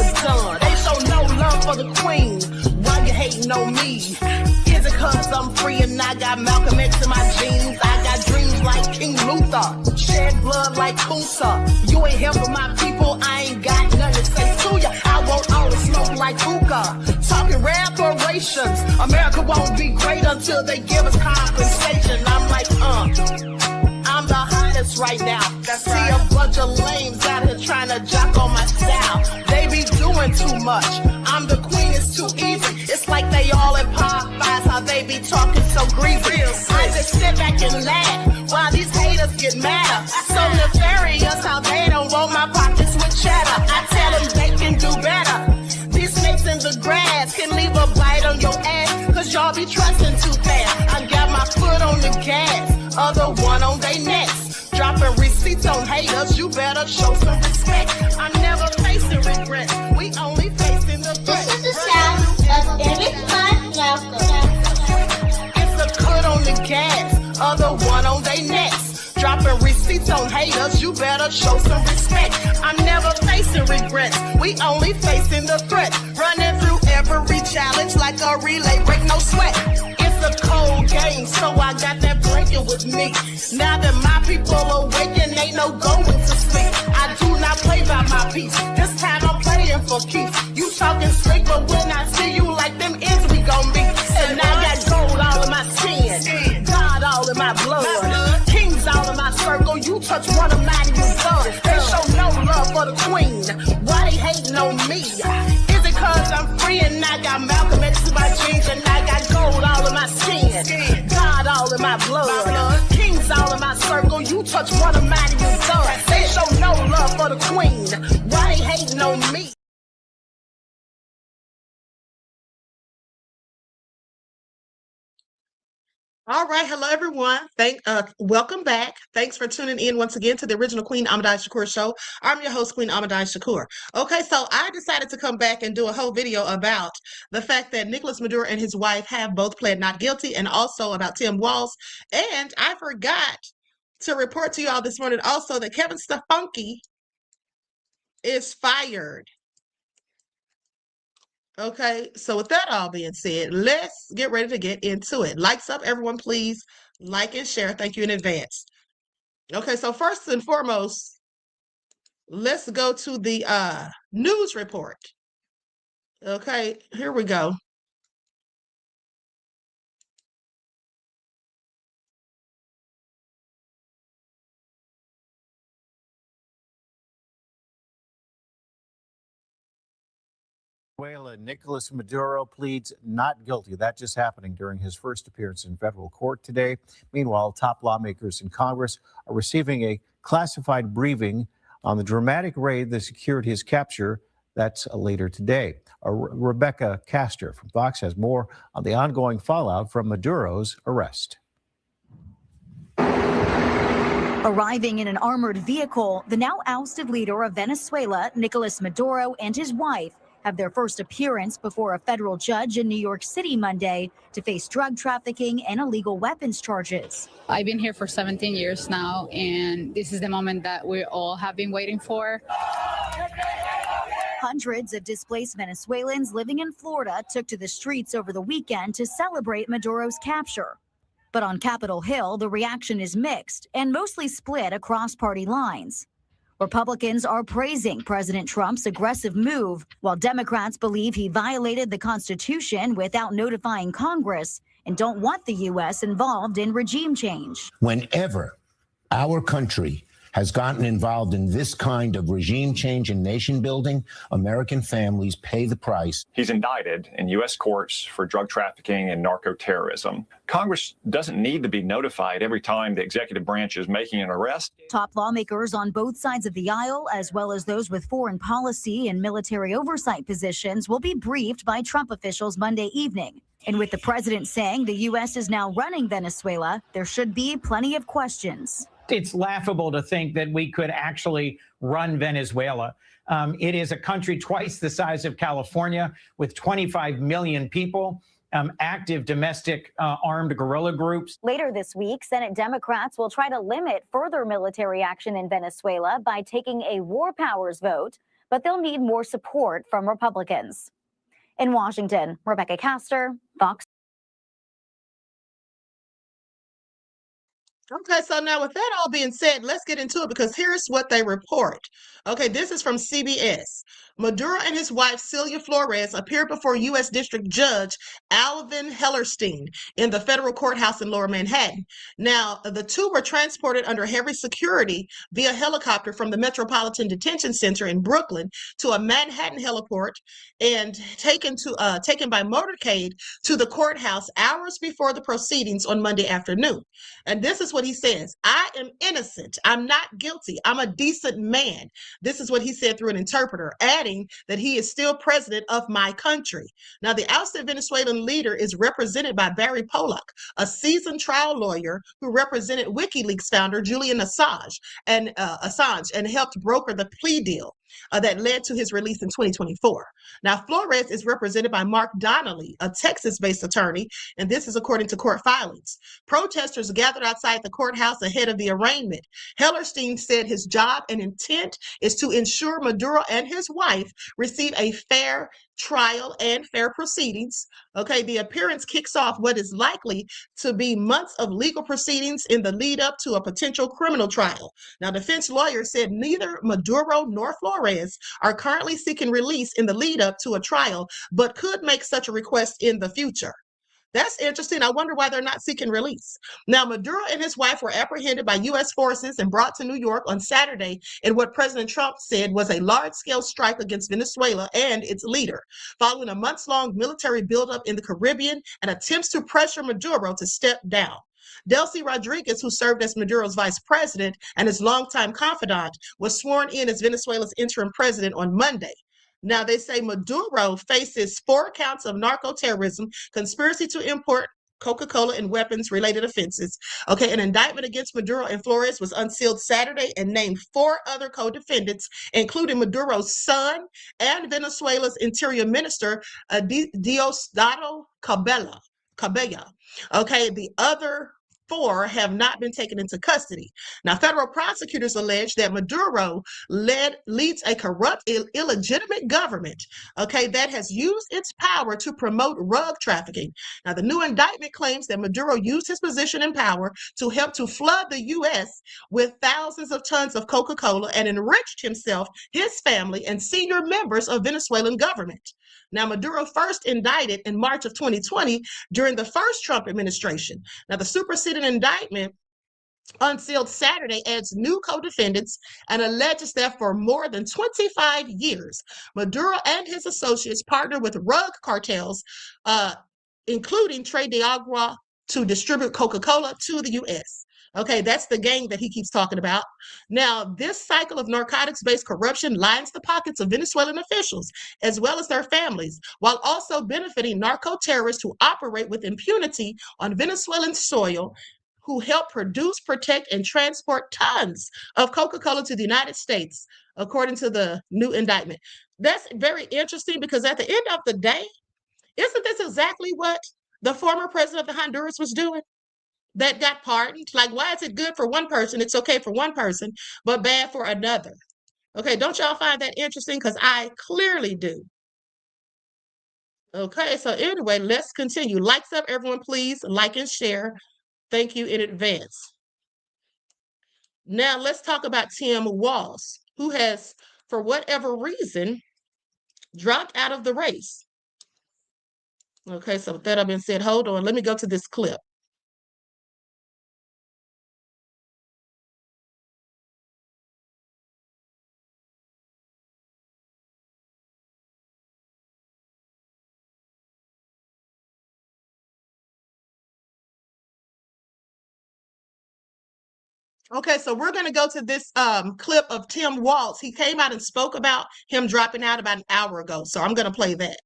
you're done. They show no love for the queen. Why you hating on me? Is it cause I'm free and I got Malcolm X in my jeans? I got dreams like King Luther, shed blood like Kunsa. You ain't here for my people, I ain't got nothing to say to ya. I want all the smoke like hookah. Talking reparations, America won't be great until they give us compensation. I'm like, I'm the hottest right now. See a bunch of lames out here trying to jock on my style. They be doing too much. I'm the queen, it's too easy. It's like they all in Popeyes, how they be talking so greasy. I just sit back and laugh while these haters get mad. So nefarious how they don't want my pockets with cheddar. I tell them they can do better. These snakes in the grass can leave a bite on your ass, cause y'all be trusting too fast. I got my foot on the gas, other one on their necks. Dropping receipts on haters, you better show some respect. I'm never facing regret, we only facing the threat. This is the sound of BREAKING-Maduro. It's a cut on the gas, other one on their necks. Dropping receipts on haters, you better show some respect. I'm never facing regrets, we only facing the threat. Running through every challenge like a relay, break no sweat. It's a cold game, so I got that blanket with me. Now that my people awaken, ain't no going to sleep. I do not play by my piece, this time I'm playing for keeps. You talking slick, but when I see you like them ends, we gon' meet. And I got gold all in my skin, God all in my blood, kings all in my circle. You touch one of mine, you done. They show no love for the queen, why they hating on me? Is it cause I'm free and I got Malcolm X in my jeans, and I got gold all in my skin, God all in my blood, kings all in my circle. You touch one of mine, you done. They show no love for the queen, why they hating on me? All right, hello everyone. Welcome back. Thanks for tuning in once again to the original Queen Ahmadiyyah Shakur show. I'm your host, Queen Ahmadiyyah Shakur. Okay, so I decided to come back and do a whole video about the fact that Nicolas Maduro and his wife have both pled not guilty, and also about Tim Walz. And I forgot to report to you all this morning also that Kevin Stefanski is fired. Okay, so with that all being said, let's get ready to get into it. Likes up, everyone, please. Like and share. Thank you in advance. Okay, so first and foremost, let's go to the news report. Okay, here we go. Venezuela, Nicolas Maduro pleads not guilty. That just happening during his first appearance in federal court today. Meanwhile, top lawmakers in Congress are receiving a classified briefing on the dramatic raid that secured his capture. That's later today. Rebecca Castor from Fox has more on the ongoing fallout from Maduro's arrest. Arriving in an armored vehicle, the now ousted leader of Venezuela, Nicolas Maduro, and his wife have their first appearance before a federal judge in New York City Monday to face drug trafficking and illegal weapons charges. I've been here for 17 years now, and this is the moment that we all have been waiting for. Hundreds of displaced Venezuelans living in Florida took to the streets over the weekend to celebrate Maduro's capture. But on Capitol Hill, the reaction is mixed and mostly split across party lines. Republicans are praising President Trump's aggressive move, while Democrats believe he violated the Constitution without notifying Congress and don't want the U.S. involved in regime change. Whenever our country has gotten involved in this kind of regime change and nation building, American families pay the price. He's indicted in U.S. courts for drug trafficking and narco-terrorism. Congress doesn't need to be notified every time the executive branch is making an arrest. Top lawmakers on both sides of the aisle, as well as those with foreign policy and military oversight positions, will be briefed by Trump officials Monday evening. And with the president saying the U.S. is now running Venezuela, there should be plenty of questions. It's laughable to think that we could actually run Venezuela. It is a country twice the size of California with 25 million people, active domestic armed guerrilla groups. Later this week, Senate Democrats will try to limit further military action in Venezuela by taking a war powers vote. but they'll need more support from Republicans. In Washington, Rebecca Castor, Fox. Okay, so now with that all being said, let's get into it because here's what they report. Okay, this is from CBS. Maduro and his wife, Celia Flores, appeared before U.S. District Judge Alvin Hellerstein in the federal courthouse in Lower Manhattan. Now, the two were transported under heavy security via helicopter from the Metropolitan Detention Center in Brooklyn to a Manhattan heliport and taken by motorcade to the courthouse hours before the proceedings on Monday afternoon. And this is what he says: I am innocent. I'm not guilty. I'm a decent man. This is what he said through an interpreter, adding that he is still president of my country. Now, the ousted Venezuelan leader is represented by Barry Pollock, a seasoned trial lawyer who represented WikiLeaks founder Julian Assange and helped broker the plea deal that led to his release in 2024. Now, Flores is represented by Mark Donnelly, a Texas-based attorney, and this is according to court filings. Protesters gathered outside the courthouse ahead of the arraignment. Hellerstein said his job and intent is to ensure Maduro and his wife receive a fair trial and fair proceedings. Okay, the appearance kicks off what is likely to be months of legal proceedings in the lead up to a potential criminal trial. Now, defense lawyers said neither Maduro nor Flores are currently seeking release in the lead up to a trial, but could make such a request in the future. That's interesting. I wonder why they're not seeking release. Now, Maduro and his wife were apprehended by U.S. forces and brought to New York on Saturday in what President Trump said was a large-scale strike against Venezuela and its leader, following a months-long military buildup in the Caribbean and attempts to pressure Maduro to step down. Delcy Rodriguez, who served as Maduro's vice president and his longtime confidant, was sworn in as Venezuela's interim president on Monday. Now, they say Maduro faces 4 counts of narco-terrorism, conspiracy to import Coca-Cola and weapons-related offenses. Okay, an indictment against Maduro and Flores was unsealed Saturday and named 4 other co-defendants, including Maduro's son and Venezuela's Interior Minister, Diosdado Cabello. Okay, the other 4 have not been taken into custody. Now, federal prosecutors allege that Maduro leads a corrupt, illegitimate government, okay, that has used its power to promote drug trafficking. Now, the new indictment claims that Maduro used his position and power to help to flood the U.S. with thousands of tons of Coca-Cola and enriched himself, his family, and senior members of Venezuelan government. Now, Maduro first indicted in March of 2020 during the first Trump administration. Now, the superseding indictment unsealed Saturday adds new co-defendants and alleges that for more than 25 years, Maduro and his associates partnered with drug cartels, including Trade de Agua, to distribute Coca-Cola to the U.S. Okay, that's the gang that he keeps talking about. Now, this cycle of narcotics-based corruption lines the pockets of Venezuelan officials, as well as their families, while also benefiting narco-terrorists who operate with impunity on Venezuelan soil, who help produce, protect, and transport tons of Coca-Cola to the United States, according to the new indictment. That's very interesting because at the end of the day, isn't this exactly what the former president of Honduras was doing? That got pardoned. Like, why is it good for one person? It's okay for one person, but bad for another. Okay, don't y'all find that interesting? Because I clearly do. Okay, so anyway, let's continue. Likes up, everyone, please. Like and share. Thank you in advance. Now, let's talk about Tim Walz, who has, for whatever reason, dropped out of the race. Okay, so with that having been said, hold on. Let me go to this clip. Okay, so we're going to go to this clip of Tim Walz. He came out and spoke about him dropping out about an hour ago. So I'm going to play that.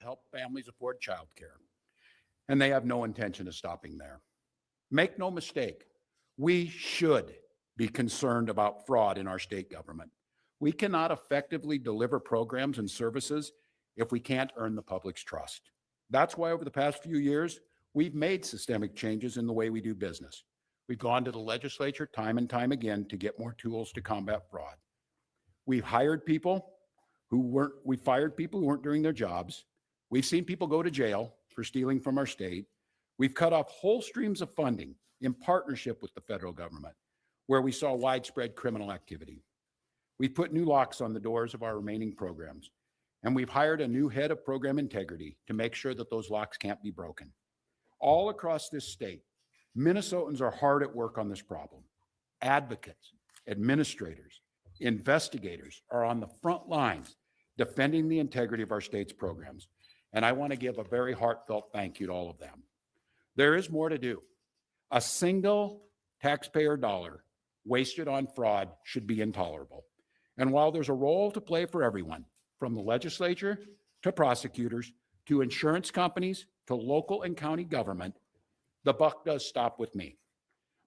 Help families afford child care. And they have no intention of stopping there. Make no mistake, we should be concerned about fraud in our state government. We cannot effectively deliver programs and services if we can't earn the public's trust. That's why over the past few years, we've made systemic changes in the way we do business. We've gone to the legislature time and time again to get more tools to combat fraud. We've fired people who weren't doing their jobs. We've seen people go to jail for stealing from our state. We've cut off whole streams of funding in partnership with the federal government, where we saw widespread criminal activity. We've put new locks on the doors of our remaining programs, and we've hired a new head of program integrity to make sure that those locks can't be broken. All across this state, Minnesotans are hard at work on this problem. Advocates, administrators, investigators are on the front lines defending the integrity of our state's programs. And I want to give a very heartfelt thank you to all of them. There is more to do. A single taxpayer dollar wasted on fraud should be intolerable. And while there's a role to play for everyone, from the legislature to prosecutors to insurance companies to local and county government, the buck does stop with me.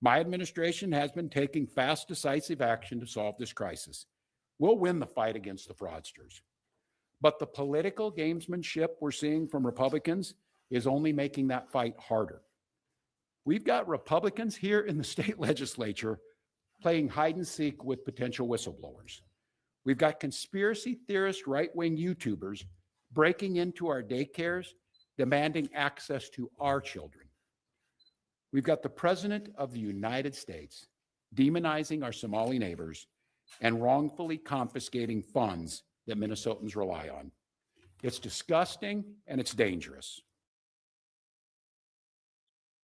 My administration has been taking fast, decisive action to solve this crisis. We'll win the fight against the fraudsters. But the political gamesmanship we're seeing from Republicans is only making that fight harder. We've got Republicans here in the state legislature playing hide and seek with potential whistleblowers. We've got conspiracy theorist right-wing YouTubers breaking into our daycares, demanding access to our children. We've got the President of the United States demonizing our Somali neighbors and wrongfully confiscating funds that Minnesotans rely on. It's disgusting and it's dangerous.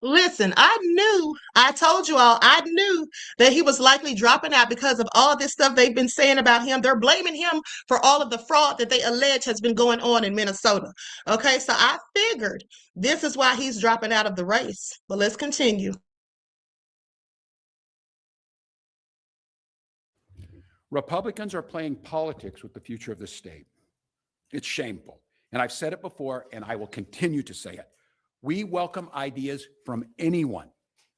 Listen, I told you all, I knew that he was likely dropping out because of all this stuff they've been saying about him. They're blaming him for all of the fraud that they allege has been going on in Minnesota. Okay, so I figured this is why he's dropping out of the race. But let's continue. Republicans are playing politics with the future of the state. It's shameful. And I've said it before, and I will continue to say it. We welcome ideas from anyone,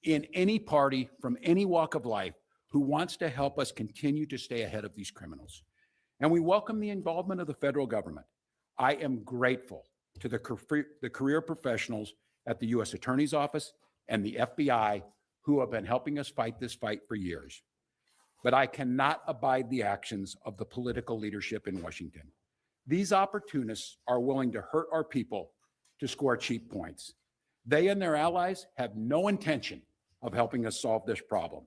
in any party, from any walk of life, who wants to help us continue to stay ahead of these criminals. And we welcome the involvement of the federal government. I am grateful to the career professionals at the U.S. Attorney's Office and the FBI who have been helping us fight this fight for years. But I cannot abide the actions of the political leadership in Washington. These opportunists are willing to hurt our people to score cheap points. They and their allies have no intention of helping us solve this problem,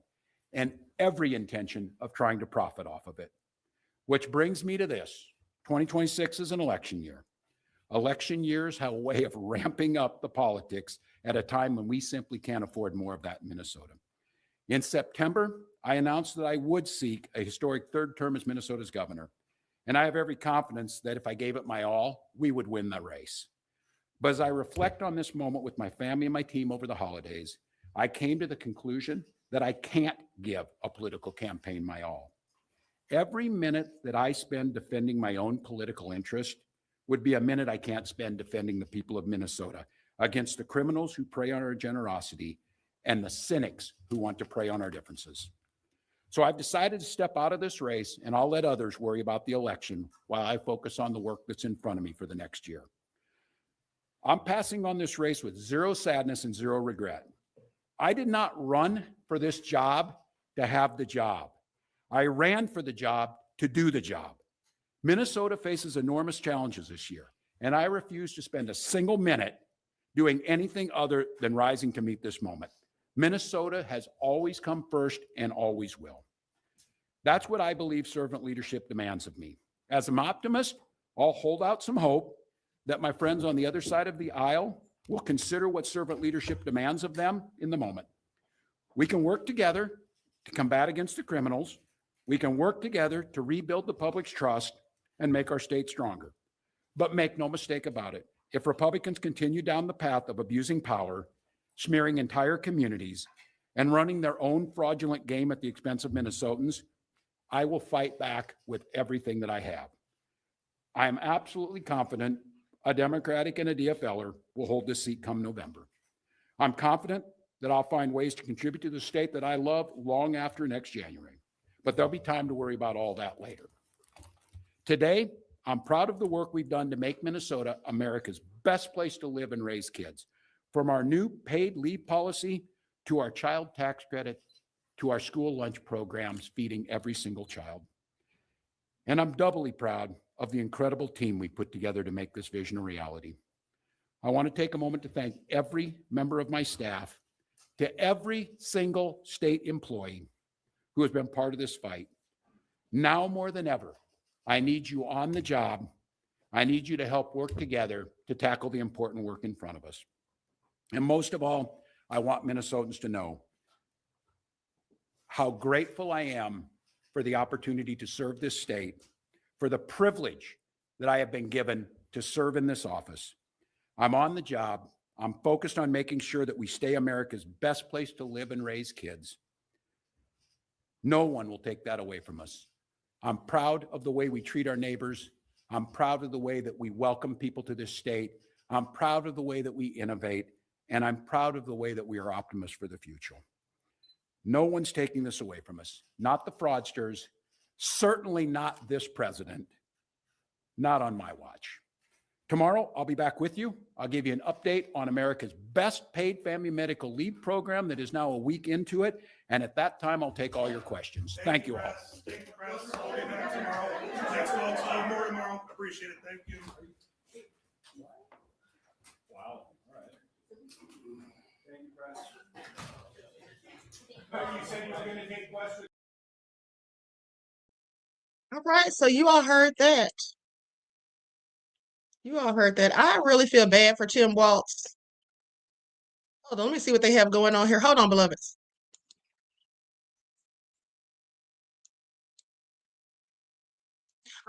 and every intention of trying to profit off of it. Which brings me to this. 2026 is an election year. Election years have a way of ramping up the politics at a time when we simply can't afford more of that in Minnesota. In September, I announced that I would seek a historic third term as Minnesota's governor, and I have every confidence that if I gave it my all, we would win the race. But as I reflect on this moment with my family and my team over the holidays, I came to the conclusion that I can't give a political campaign my all. Every minute that I spend defending my own political interest would be a minute I can't spend defending the people of Minnesota against the criminals who prey on our generosity and the cynics who want to prey on our differences. So I've decided to step out of this race, and I'll let others worry about the election while I focus on the work that's in front of me for the next year. I'm passing on this race with zero sadness and zero regret. I did not run for this job to have the job. I ran for the job to do the job. Minnesota faces enormous challenges this year, and I refuse to spend a single minute doing anything other than rising to meet this moment. Minnesota has always come first and always will. That's what I believe servant leadership demands of me. As an optimist, I'll hold out some hope that my friends on the other side of the aisle will consider what servant leadership demands of them in the moment. We can work together to combat against the criminals. We can work together to rebuild the public's trust and make our state stronger. But make no mistake about it, if Republicans continue down the path of abusing power, smearing entire communities, and running their own fraudulent game at the expense of Minnesotans, I will fight back with everything that I have. I am absolutely confident a Democratic and a DFLer will hold this seat come November. I'm confident that I'll find ways to contribute to the state that I love long after next January. But there'll be time to worry about all that later. Today, I'm proud of the work we've done to make Minnesota America's best place to live and raise kids. From our new paid leave policy to our child tax credit to our school lunch programs feeding every single child. And I'm doubly proud of the incredible team we put together to make this vision a reality. I want to take a moment to thank every member of my staff, to every single state employee who has been part of this fight. Now more than ever, I need you on the job. I need you to help work together to tackle the important work in front of us. And most of all, I want Minnesotans to know how grateful I am for the opportunity to serve this state, for the privilege that I have been given to serve in this office. I'm on the job. I'm focused on making sure that we stay America's best place to live and raise kids. No one will take that away from us. I'm proud of the way we treat our neighbors. I'm proud of the way that we welcome people to this state. I'm proud of the way that we innovate. And I'm proud of the way that we are optimists for the future. No one's taking this away from us. Not the fraudsters, certainly not this president, not on my watch. Tomorrow, I'll be back with you. I'll give you an update on America's best paid family medical leave program that is now a week into it. And at that time, I'll take all your questions. Thank you all. Thank you, Press. I'll be back tomorrow. Thanks, folks. I'll have more tomorrow. Appreciate it. Thank you. Wow. All right. Thank you, Press. You said you were going to take questions. All right, so you all heard that. You all heard that. I really feel bad for Tim Walz. Hold on, let me see what they have going on here. Hold on, beloveds.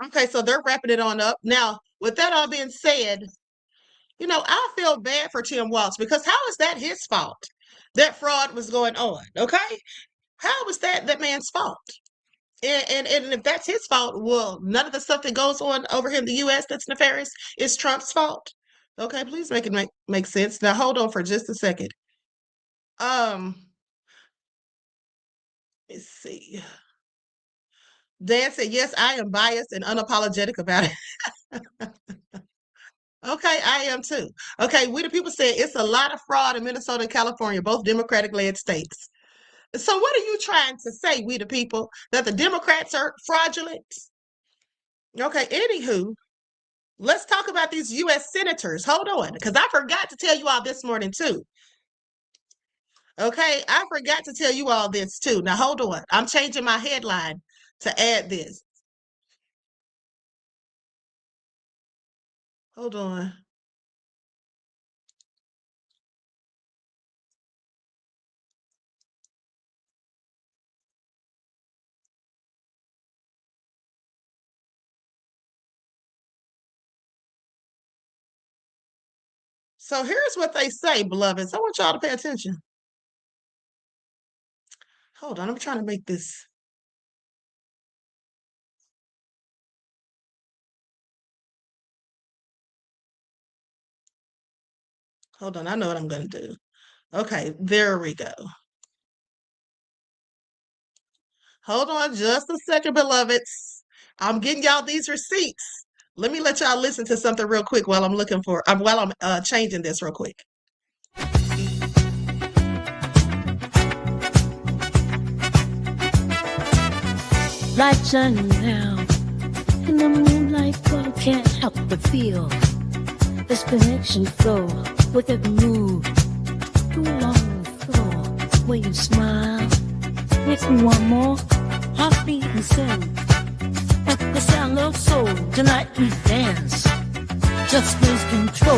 Okay, so they're wrapping it on up. Now, with that all being said, you know, I feel bad for Tim Walz because how is that his fault? That fraud was going on, okay? How was that man's fault? And if that's his fault, well, none of the stuff that goes on over here in the U.S. that's nefarious is Trump's fault. Okay, please make it make sense. Now, hold on for just a second. Let's see. Dan said, yes, I am biased and unapologetic about it. Okay, I am too. Okay, we the people said it's a lot of fraud in Minnesota and California, both Democratic-led states. So what are you trying to say, we the people, that the Democrats are fraudulent? Okay, anywho, let's talk about these U.S. senators. Hold on, because I forgot to tell you all this morning too. Okay, I forgot to tell you all this too. Now hold on, I'm changing my headline to add this. Hold on. So here's what they say, beloveds. I want y'all to pay attention. Hold on, I'm trying to make this. Hold on, I know what I'm going to do. Okay, there we go. Hold on just a second, beloveds. I'm getting y'all these receipts. Let me let y'all listen to something real quick while I'm looking for, while I'm changing this real quick. Lights shining down in the moonlight, girl, can't help but feel this connection flow with every move. Go along the floor where you smile. Makes me want more heartbeat and sing. At the sound of soul, tonight we dance. Just lose control.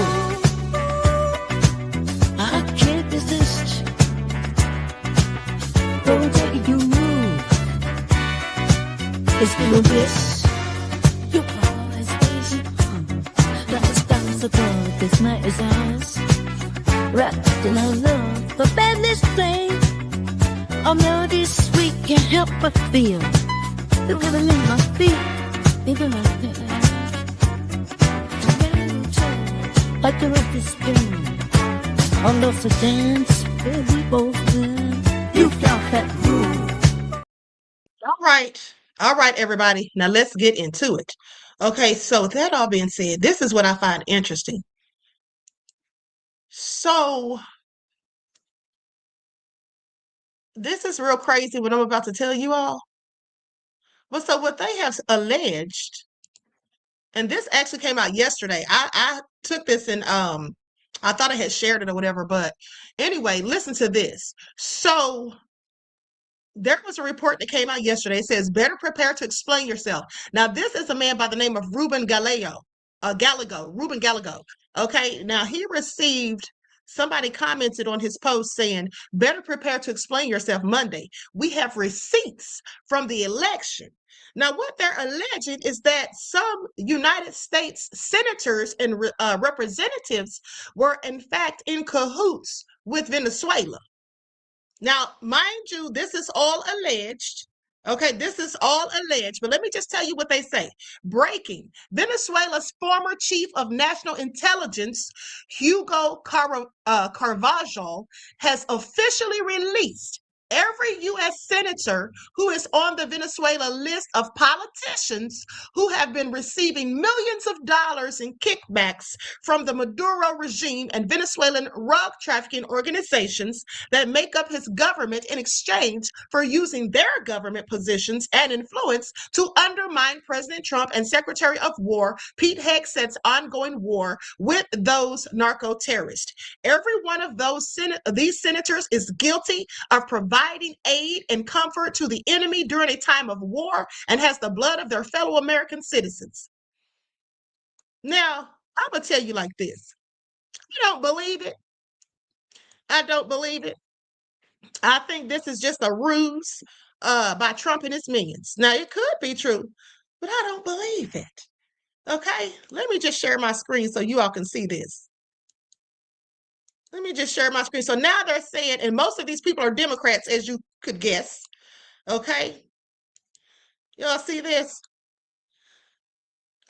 I can't resist. Don't take it, you move. It's been a bliss. You always easy. Like the stars above, this night is ours. Wrapped in our love, the bandits play. Our melody sweet, can't help but feel the rhythm in my feet, even my head. Like the rope is spinning, all of the dance, where we both live. You felt that groove. All right, everybody. Now let's get into it. Okay, so with that all being said, this is what I find interesting. So this is real crazy what I'm about to tell you all. But so what they have alleged, and this actually came out yesterday. I took this and I thought I had shared it or whatever, but anyway, listen to this. So there was a report that came out yesterday. It says, better prepare to explain yourself. Now, this is a man by the name of Ruben Gallego. Okay, now he received, somebody commented on his post saying, better prepare to explain yourself Monday. We have receipts from the election. Now, what they're alleging is that some United States senators and representatives were, in fact, in cahoots with Venezuela. Now, mind you, this is all alleged. Okay, this is all alleged, but let me just tell you what they say. Breaking. Venezuela's former chief of national intelligence, Hugo Carvajal, has officially released every U.S. senator who is on the Venezuela list of politicians who have been receiving millions of dollars in kickbacks from the Maduro regime and Venezuelan drug trafficking organizations that make up his government in exchange for using their government positions and influence to undermine President Trump and Secretary of War Pete Hegseth's ongoing war with those narco-terrorists. Every one of these senators is guilty of providing aid and comfort to the enemy during a time of war and has the blood of their fellow American citizens. Now, I'm going to tell you like this. I don't believe it. I don't believe it. I think this is just a ruse by Trump and his minions. Now, it could be true, but I don't believe it. Okay, let me just share my screen so you all can see this. Let me just share my screen. So now they're saying, and most of these people are Democrats, as you could guess. Okay, y'all see this?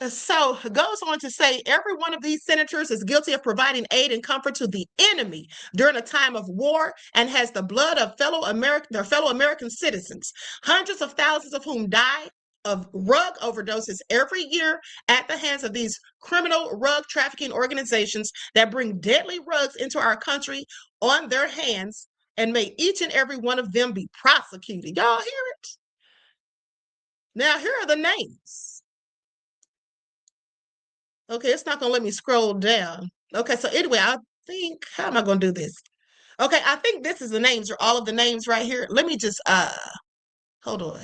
So it goes on to say every one of these senators is guilty of providing aid and comfort to the enemy during a time of war and has the blood of their fellow American citizens, hundreds of thousands of whom die of drug overdoses every year at the hands of these criminal drug trafficking organizations that bring deadly drugs into our country on their hands, and may each and every one of them be prosecuted. Y'all hear it? Now, here are the names. Okay, it's not going to let me scroll down. Okay, so anyway, I think, how am I going to do this? Okay, I think this is the names, or all of the names right here. Let me just, hold on.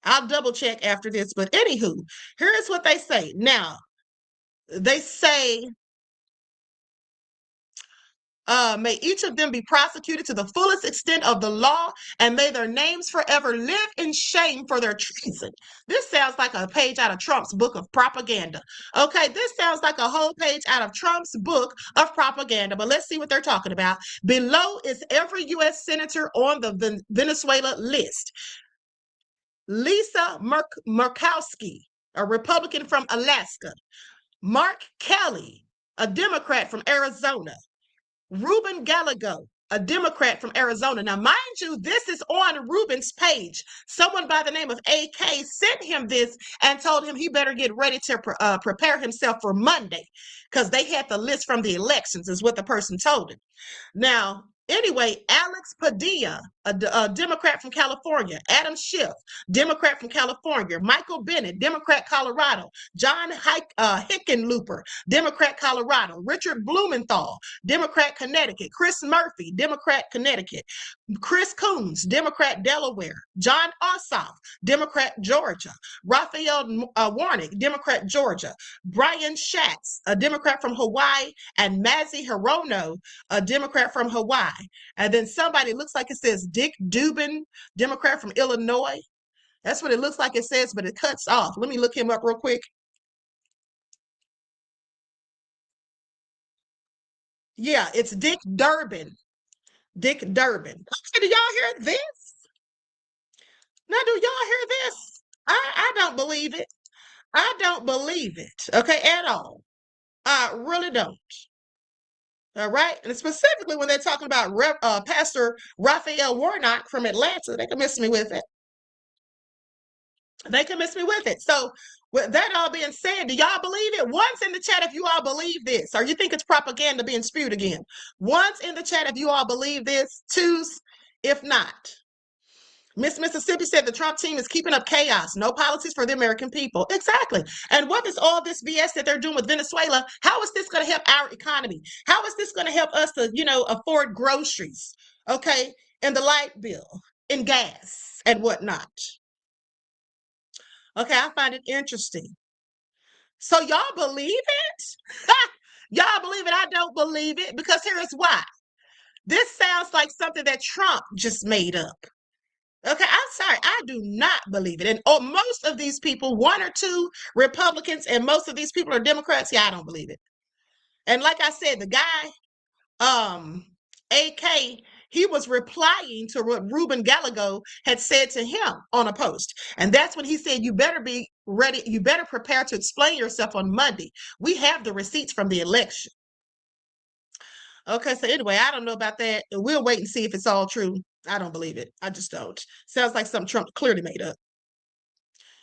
I'll double check after this, but anywho, here is what they say. Now, they say, may each of them be prosecuted to the fullest extent of the law, and may their names forever live in shame for their treason. This sounds like a page out of Trump's book of propaganda. Okay, this sounds like a whole page out of Trump's book of propaganda, but let's see what they're talking about. Below is every U.S. senator on the Venezuela list. Lisa Murkowski, a Republican from Alaska. Mark Kelly, a Democrat from Arizona. Ruben Gallego, a Democrat from Arizona. Now, mind you, this is on Ruben's page. Someone by the name of AK sent him this and told him he better get ready to prepare himself for Monday, because they had the list from the elections, is what the person told him. Now, anyway, Alex Padilla, a Democrat from California. Adam Schiff, Democrat from California. Michael Bennett, Democrat, Colorado. John Hickenlooper, Democrat, Colorado. Richard Blumenthal, Democrat, Connecticut. Chris Murphy, Democrat, Connecticut. Chris Coons, Democrat, Delaware. John Ossoff, Democrat, Georgia. Raphael Warnock, Democrat, Georgia. Brian Schatz, a Democrat from Hawaii. And Mazi Hirono, a Democrat from Hawaii. And then somebody, looks like it says Dick Dubin, Democrat from Illinois. That's what it looks like it says, but it cuts off. Let me look him up real quick. Yeah, it's Dick Durbin. Dick Durbin. Okay, do y'all hear this? Now, do y'all hear this? I don't believe it. I don't believe it, okay, at all. I really don't. All right, and specifically when they're talking about Pastor Raphael Warnock from Atlanta, they can miss me with it. They can miss me with it. So with that all being said, do y'all believe it? Once in the chat if you all believe this, or you think it's propaganda being spewed again. Once in the chat if you all believe this. Twos if not. Miss Mississippi said the Trump team is keeping up chaos. No policies for the American people. Exactly. And what is all this BS that they're doing with Venezuela? How is this going to help our economy? How is this going to help us to, afford groceries? Okay. And the light bill and gas and whatnot. Okay. I find it interesting. So y'all believe it? Y'all believe it? I don't believe it, because here is why. This sounds like something that Trump just made up. Okay, I'm sorry, I do not believe it. And most of these people, one or two Republicans, and most of these people are Democrats. Yeah, I don't believe it. And like I said, the guy, AK, he was replying to what Ruben Gallego had said to him on a post. And that's when he said, you better be ready. You better prepare to explain yourself on Monday. We have the receipts from the election. Okay, so anyway, I don't know about that. We'll wait and see if it's all true. I don't believe it. I just don't. Sounds like something Trump clearly made up.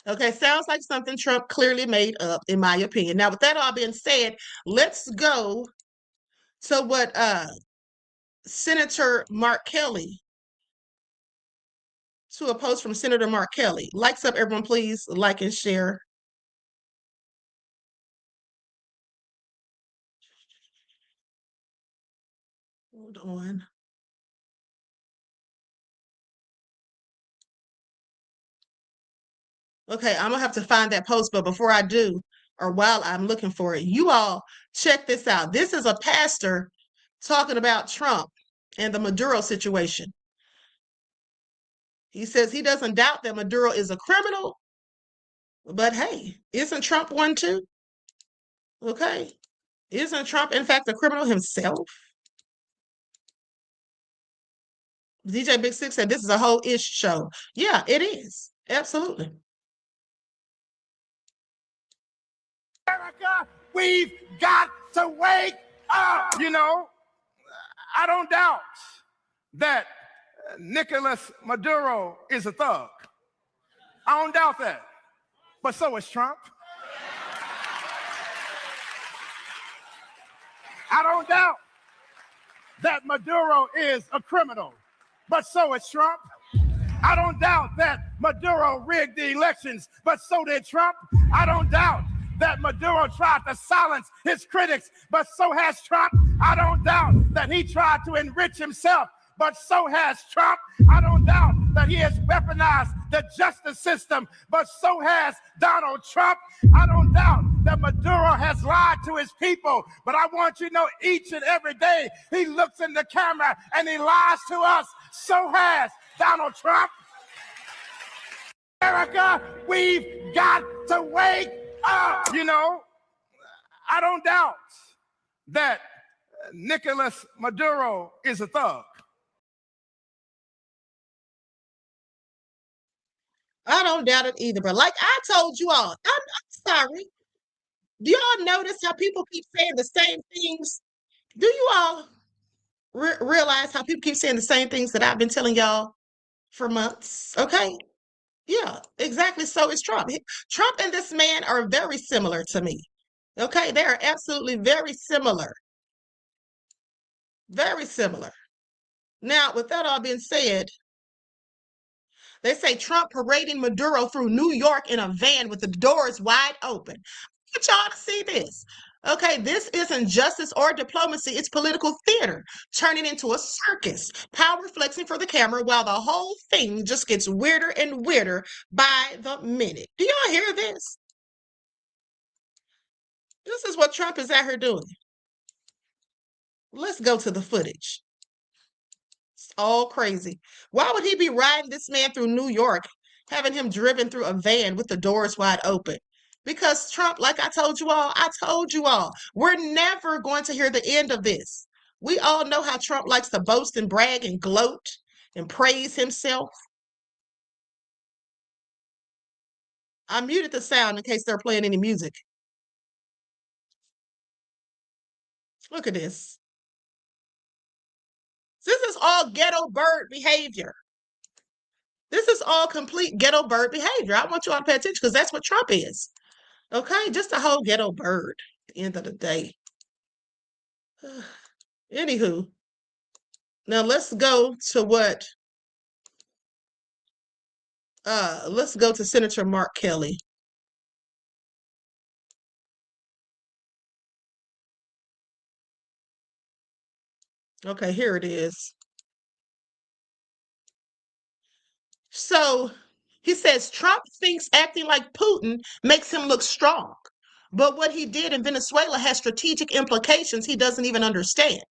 Okay, sounds like something Trump clearly made up, in my opinion. Now, with that all being said, let's go to what Senator Mark Kelly, to a post from Senator Mark Kelly. Likes up, everyone, please like and share. Hold on. Okay, I'm gonna have to find that post, but before I do, or while I'm looking for it, you all check this out. This is a pastor talking about Trump and the Maduro situation. He says he doesn't doubt that Maduro is a criminal, but hey, isn't Trump one too? Okay, isn't Trump, in fact, a criminal himself? DJ Big Six said this is a whole ish show. Yeah, it is. Absolutely. America, we've got to wake up. I don't doubt that Nicolas Maduro is a thug. I don't doubt that. But so is Trump. I don't doubt that Maduro is a criminal. But so is Trump. I don't doubt that Maduro rigged the elections, but so did Trump. I don't doubt that Maduro tried to silence his critics, but so has Trump. I don't doubt that he tried to enrich himself, but so has Trump. I don't doubt that he has weaponized the justice system, but so has Donald Trump. I don't doubt that Maduro has lied to his people, but I want you to know each and every day he looks in the camera and he lies to us. So has Donald Trump. America, we've got to wake up. I don't doubt that Nicolas Maduro is a thug. I don't doubt it either, but like I told you all, I'm sorry. Do y'all notice how people keep saying the same things? Do you all realize how people keep saying the same things that I've been telling y'all for months? Okay. Yeah, exactly. So is Trump. Trump and this man are very similar to me. Okay. They are absolutely very similar. Very similar. Now, with that all being said, they say Trump parading Maduro through New York in a van with the doors wide open. I want y'all to see this. Okay, this isn't justice or diplomacy. It's political theater turning into a circus. Power flexing for the camera while the whole thing just gets weirder and weirder by the minute. Do y'all hear this? This is what Trump is out here doing. Let's go to the footage. It's all crazy. Why would he be riding this man through New York, having him driven through a van with the doors wide open? Because Trump, like I told you all, we're never going to hear the end of this. We all know how Trump likes to boast and brag and gloat and praise himself. I muted the sound in case they're playing any music. Look at this. This is all ghetto bird behavior. This is all complete ghetto bird behavior. I want you all to pay attention because that's what Trump is. Okay, just a whole ghetto bird at the end of the day. Anywho, now let's go to let's go to Senator Mark Kelly. Okay, here it is. So he says Trump thinks acting like Putin makes him look strong. But what he did in Venezuela has strategic implications he doesn't even understand.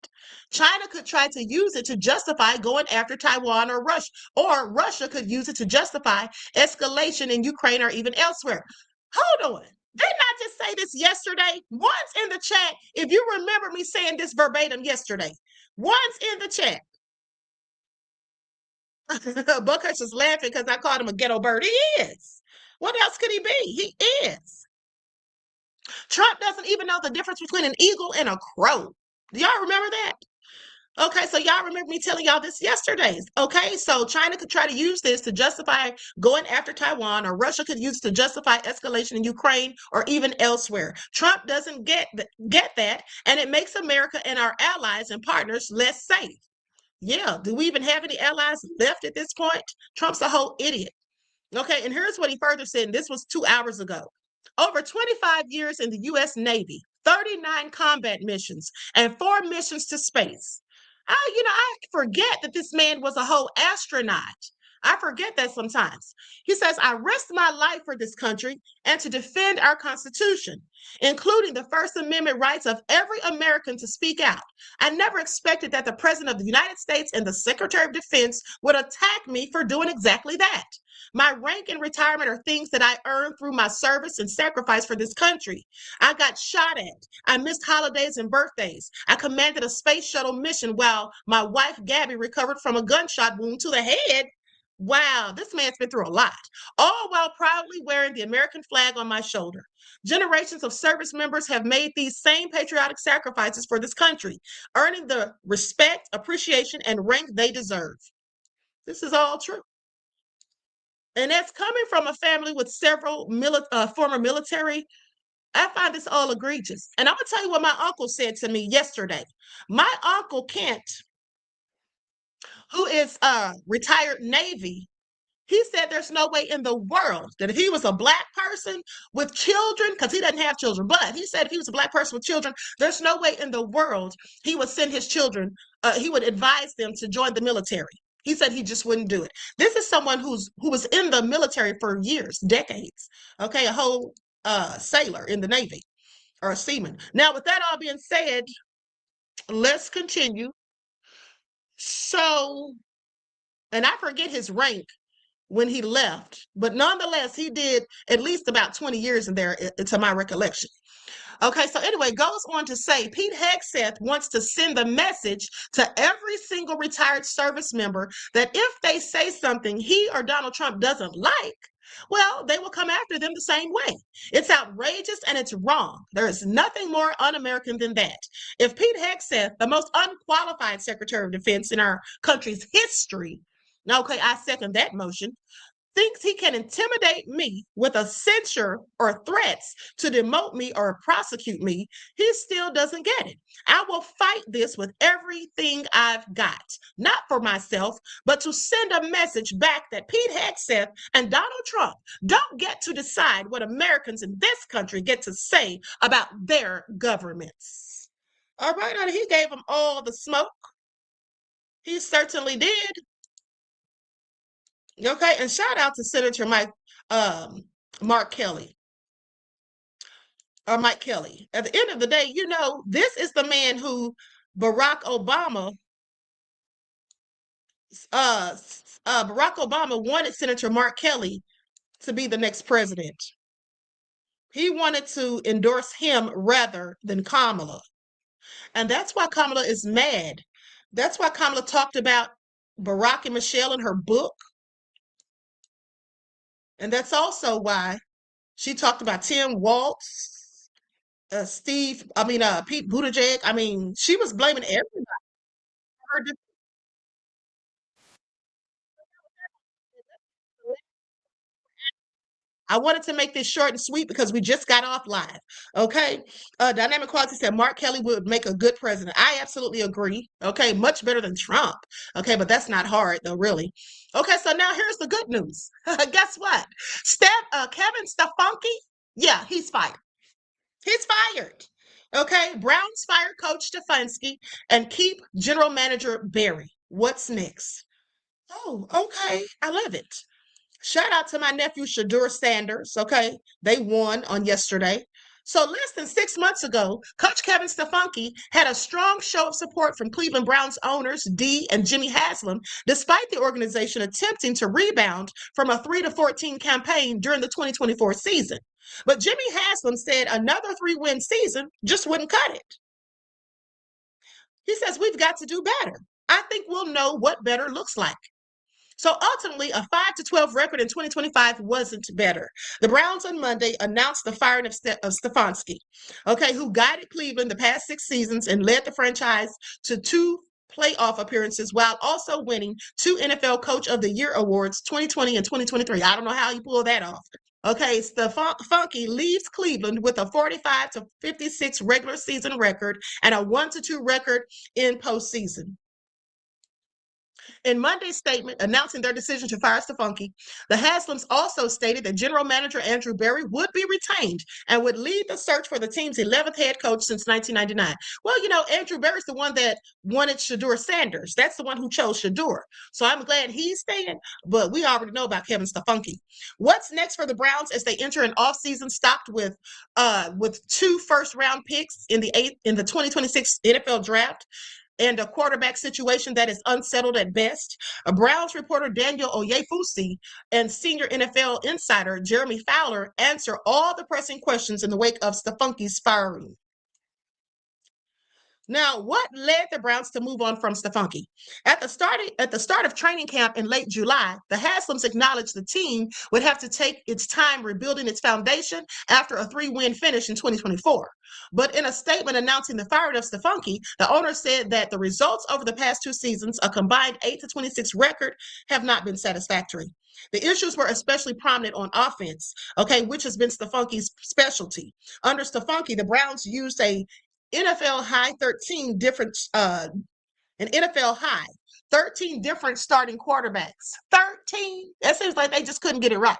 China could try to use it to justify going after Taiwan or Russia could use it to justify escalation in Ukraine or even elsewhere. Hold on. Didn't I just say this yesterday? Once in the chat, if you remember me saying this verbatim yesterday, once in the chat. Buckhush is laughing because I called him a ghetto bird. He is. What else could he be? He is. Trump doesn't even know the difference between an eagle and a crow. Do y'all remember that? Okay, so y'all remember me telling y'all this yesterday. Okay, so China could try to use this to justify going after Taiwan, or Russia could use it to justify escalation in Ukraine or even elsewhere. Trump doesn't get that, and it makes America and our allies and partners less safe. Yeah, do we even have any allies left at this point? Trump's a whole idiot. Okay, and here's what he further said, and this was 2 hours ago. Over 25 years in the U.S. Navy, 39 combat missions, and 4 missions to space. I forget that this man was a whole astronaut. I forget that sometimes. He says, I risked my life for this country and to defend our Constitution, including the First Amendment rights of every American to speak out. I never expected that the President of the United States and the Secretary of Defense would attack me for doing exactly that. My rank and retirement are things that I earned through my service and sacrifice for this country. I got shot at. I missed holidays and birthdays. I commanded a space shuttle mission while my wife, Gabby, recovered from a gunshot wound to the head. Wow, this man's been through a lot, all while proudly wearing the American flag on my shoulder. Generations of service members have made these same patriotic sacrifices for this country, earning the respect, appreciation, and rank they deserve. This is all true. And that's coming from a family with several former military. I find this all egregious. And I'm going to tell you what my uncle said to me yesterday. My uncle Kent, who is retired Navy, he said there's no way in the world that if he was a Black person with children, because he doesn't have children, but he said if he was a Black person with children, there's no way in the world he would send his children, he would advise them to join the military. He said he just wouldn't do it. This is someone who was in the military for years, decades. Okay, a whole sailor in the Navy or a seaman. Now, with that all being said, let's continue. So, and I forget his rank when he left, but nonetheless, he did at least about 20 years in there, to my recollection. Okay, so anyway, goes on to say Pete Hegseth wants to send the message to every single retired service member that if they say something he or Donald Trump doesn't like, well, they will come after them the same way. It's outrageous and it's wrong. There is nothing more un-American than that. If Pete Hegseth, the most unqualified Secretary of Defense in our country's history, okay, I second that motion, thinks he can intimidate me with a censure or threats to demote me or prosecute me, he still doesn't get it. I will fight this with everything I've got, not for myself, but to send a message back that Pete Hegseth and Donald Trump don't get to decide what Americans in this country get to say about their governments. All right, honey, he gave them all the smoke. He certainly did. Okay, and shout out to Senator Mark Kelly, or Mike Kelly. At the end of the day, this is the man who Barack Obama wanted Senator Mark Kelly to be the next president. He wanted to endorse him rather than Kamala. And that's why Kamala is mad. That's why Kamala talked about Barack and Michelle in her book. And that's also why she talked about Tim Walz, Pete Buttigieg. I mean, she was blaming everybody. I wanted to make this short and sweet because we just got off live. Okay. Dynamic Quality said Mark Kelly would make a good president. I absolutely agree. Okay. Much better than Trump. Okay. But that's not hard though, really. Okay. So now here's the good news. Guess what? Kevin Stefanski. Yeah, he's fired. He's fired. Okay. Browns fired Coach Stefanski and keep general manager Barry. What's next? Oh, okay. I love it. Shout out to my nephew, Shakur Sanders. Okay. They won on yesterday. So less than 6 months ago, Coach Kevin Stefanski had a strong show of support from Cleveland Browns owners Dee and Jimmy Haslam, despite the organization attempting to rebound from a 3-14 campaign during the 2024 season. But Jimmy Haslam said another 3-win season just wouldn't cut it. He says, we've got to do better. I think we'll know what better looks like. So ultimately, a 5-12 record in 2025 wasn't better. The Browns on Monday announced the firing of Stefanski, okay, who guided Cleveland the past 6 seasons and led the franchise to 2 playoff appearances while also winning 2 NFL Coach of the Year awards, 2020 and 2023. I don't know how you pull that off. Okay, Stefanski leaves Cleveland with a 45-56 regular season record and a 1-2 record in postseason. In Monday's statement announcing their decision to fire Stefanski, the Haslams also stated that General Manager Andrew Berry would be retained and would lead the search for the team's 11th head coach since 1999. Well, you know, Andrew Berry's the one that wanted Shakur Sanders. That's the one who chose Shakur. So I'm glad he's staying, but we already know about Kevin Stefanski. What's next for the Browns as they enter an offseason stocked with 2 first-round picks in the 2026 NFL Draft? And a quarterback situation that is unsettled at best. A Browns reporter Daniel Oyefusi and senior NFL insider Jeremy Fowler answer all the pressing questions in the wake of Stefanski's firing. Now, what led the Browns to move on from Stefanski? At the start of training camp in late July, the Haslams acknowledged the team would have to take its time rebuilding its foundation after a 3-win finish in 2024. But in a statement announcing the firing of Stefanski, the owner said that the results over the past 2 seasons, a combined 8-26 record, have not been satisfactory. The issues were especially prominent on offense, okay, which has been Stefanski's specialty. Under Stefanski, the Browns used an NFL high 13 different starting quarterbacks. 13. That seems like they just couldn't get it right.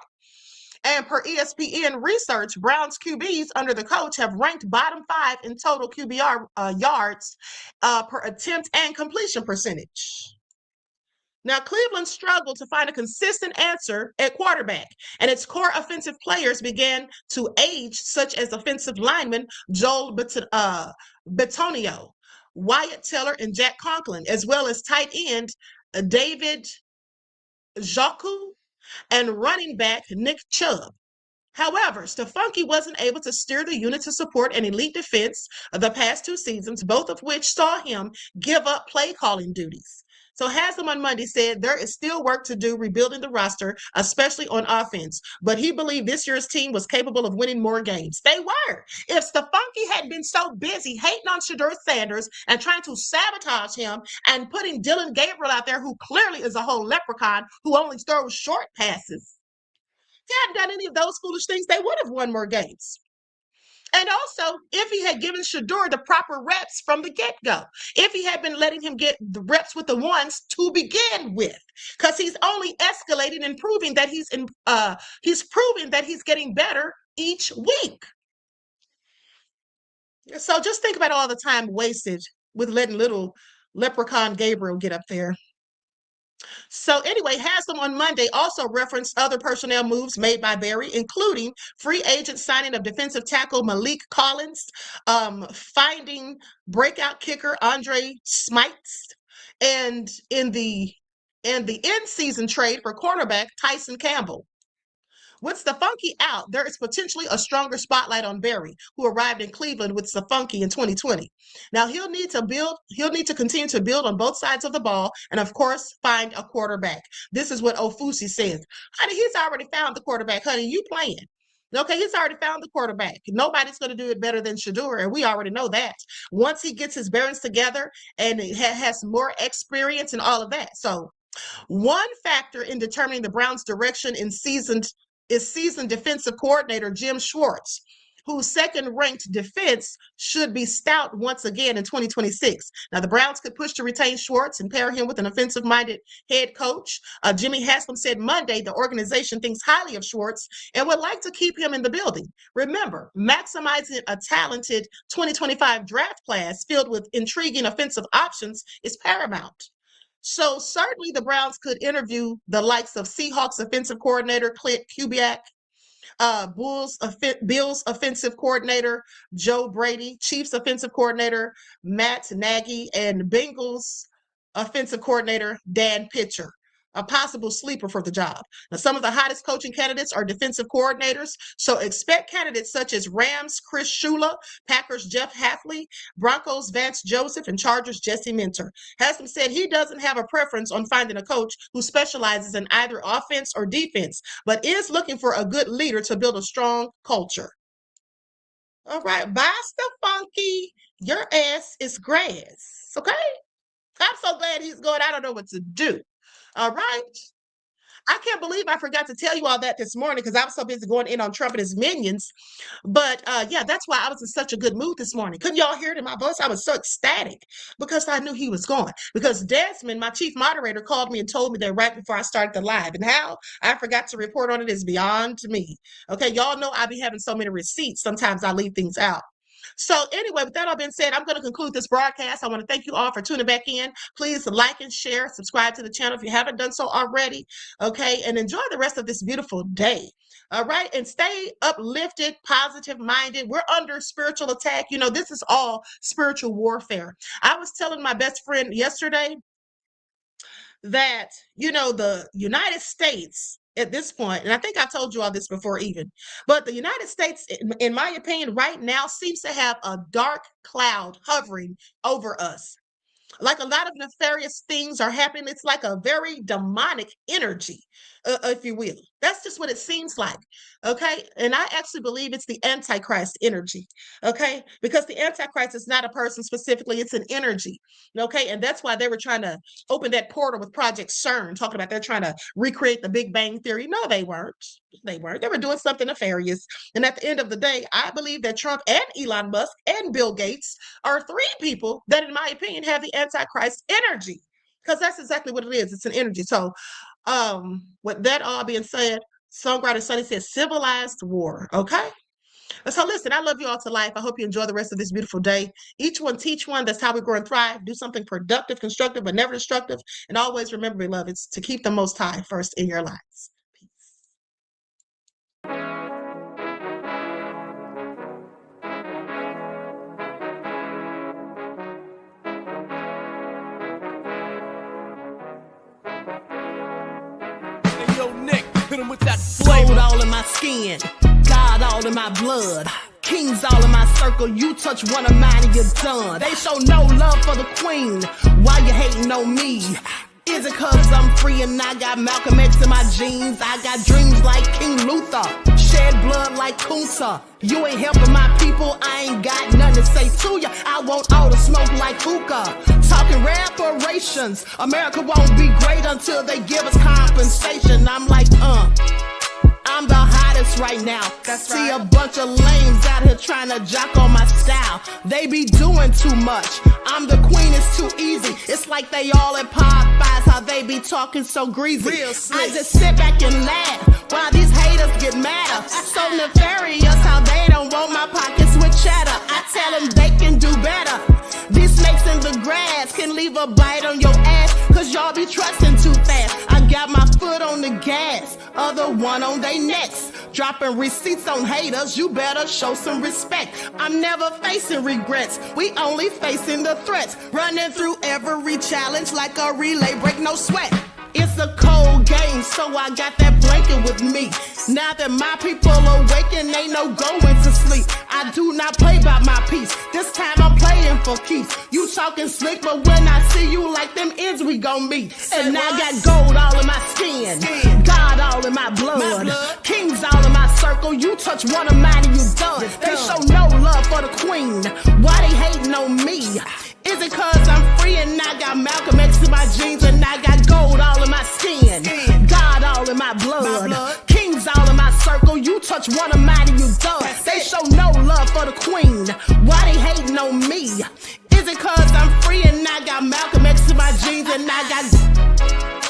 And per ESPN research, Browns QBs under the coach have ranked bottom 5 in total QBR yards per attempt and completion percentage. Now, Cleveland struggled to find a consistent answer at quarterback, and its core offensive players began to age, such as offensive lineman Joel Bitonio, Wyatt Teller, and Jack Conklin, as well as tight end David Njoku and running back Nick Chubb. However, Stefanski wasn't able to steer the unit to support an elite defense the past 2 seasons, both of which saw him give up play calling duties. So Haslam on Monday said there is still work to do rebuilding the roster, especially on offense. But he believed this year's team was capable of winning more games. They were. If Stefanski had been so busy hating on Shakur Sanders and trying to sabotage him and putting Dylan Gabriel out there, who clearly is a whole leprechaun who only throws short passes, if he hadn't done any of those foolish things, they would have won more games. And also, if he had given Shakur the proper reps from the get-go, if he had been letting him get the reps with the ones to begin with, because he's only escalating and proving that he's proving that he's getting better each week. So just think about all the time wasted with letting little leprechaun Gabriel get up there. So anyway, Haslam on Monday also referenced other personnel moves made by Barry, including free agent signing of defensive tackle Malik Collins, finding breakout kicker Andre Smites, and in the in-season trade for cornerback Tyson Campbell. With Stefanski out, there is potentially a stronger spotlight on Barry, who arrived in Cleveland with Stefanski in 2020. Now he'll need to continue to build on both sides of the ball and, of course, find a quarterback. This is what Ofusi says. Honey, he's already found the quarterback. Honey, you playing. Okay, he's already found the quarterback. Nobody's going to do it better than Shakur, and we already know that. Once he gets his bearings together and has more experience and all of that. So one factor in determining the Browns' direction in is seasoned defensive coordinator Jim Schwartz, whose second-ranked defense should be stout once again in 2026. Now, the Browns could push to retain Schwartz and pair him with an offensive-minded head coach. Jimmy Haslam said Monday the organization thinks highly of Schwartz and would like to keep him in the building. Remember, maximizing a talented 2025 draft class filled with intriguing offensive options is paramount. So certainly the Browns could interview the likes of Seahawks offensive coordinator Clint Kubiak, Bills offensive coordinator Joe Brady, Chiefs offensive coordinator Matt Nagy, and Bengals offensive coordinator Dan Pitcher, a possible sleeper for the job. Now, some of the hottest coaching candidates are defensive coordinators, so expect candidates such as Rams Chris Shula, Packers Jeff Hafley, Broncos Vance Joseph, and Chargers Jesse Minter. Haslam said he doesn't have a preference on finding a coach who specializes in either offense or defense, but is looking for a good leader to build a strong culture. All right, bye, Stefanski. Your ass is grass, okay? I'm so glad he's going. I don't know what to do. All right. I can't believe I forgot to tell you all that this morning because I was so busy going in on Trump and his minions. But yeah, that's why I was in such a good mood this morning. Couldn't y'all hear it in my voice? I was so ecstatic because I knew he was gone. Because Desmond, my chief moderator, called me and told me that right before I started the live. And how I forgot to report on it is beyond me. Okay, y'all know I be having so many receipts. Sometimes I leave things out. So anyway, with that all being said, I'm going to conclude this broadcast. I want to thank you all for tuning back in. Please like and share, subscribe to the channel if you haven't done so already. Okay, and enjoy the rest of this beautiful day. All right, and stay uplifted, positive-minded. We're under spiritual attack. You know, this is all spiritual warfare. I was telling my best friend yesterday that, you know, the United States at this point, and I think I've told you all this before even, but the United States, in my opinion, right now seems to have a dark cloud hovering over us. Like a lot of nefarious things are happening. It's like a very demonic energy, if you will. That's just what it seems like, okay? And I actually believe it's the Antichrist energy, okay? Because the Antichrist is not a person specifically, it's an energy, okay? And that's why they were trying to open that portal with Project CERN, talking about they're trying to recreate the Big Bang Theory. No, they weren't. They weren't. They were doing something nefarious. And at the end of the day, I believe that Trump and Elon Musk and Bill Gates are three people that, in my opinion, have the Antichrist energy. Because that's exactly what it is. It's an energy. So with that all being said, songwriter Sonny says civilized war. Okay. So listen, I love you all to life. I hope you enjoy the rest of this beautiful day. Each one teach one. That's how we grow and thrive. Do something productive, constructive, but never destructive. And always remember, beloveds, to keep the Most High first in your lives. Gold all in my skin, God all in my blood, kings all in my circle. You touch one of mine and you're done. They show no love for the queen. Why you hating on me? Is it cause I'm free and I got Malcolm X in my jeans? I got dreams like King Luther, shed blood like Kunsa. You ain't helping my people, I ain't got nothing to say to ya. I want all the smoke like hookah. Talking reparations, America won't be great until they give us compensation. I'm like, I'm the hottest right now. See a bunch of lames out here trying to jock on my style. They be doing too much. I'm the queen, it's too easy. It's like they all at Popeyes, how they be talking so greasy. I just sit back and laugh while these haters get madder. So nefarious how they don't want my pockets with cheddar. I tell them they can do better. These snakes in the grass can leave a bite on your ass, cause y'all be trusting too fast. I got my foot on the gas, other one on they necks. Dropping receipts on haters, you better show some respect. I'm never facing regrets, we only facing the threats. Running through every challenge like a relay, break no sweat. It's a cold game, so I got that blanket with me. Now that my people awaken, ain't no going to sleep. I do not play by my piece. This time I'm playing for keeps. You talking slick, but when I see you like them ends, we gon' meet. And I got gold all in my skin, God all in my blood, kings all in my circle. You touch one of mine and you done. They show no love for the queen. Why they hating on me? Is it cause I'm free and I got Malcolm X in my jeans and I got gold all in my skin, God all in my blood, kings all in my circle. touch one of mine and you done. They show no love for the queen. Why they hating on me? Is it cause I'm free and I got Malcolm X in my jeans and I got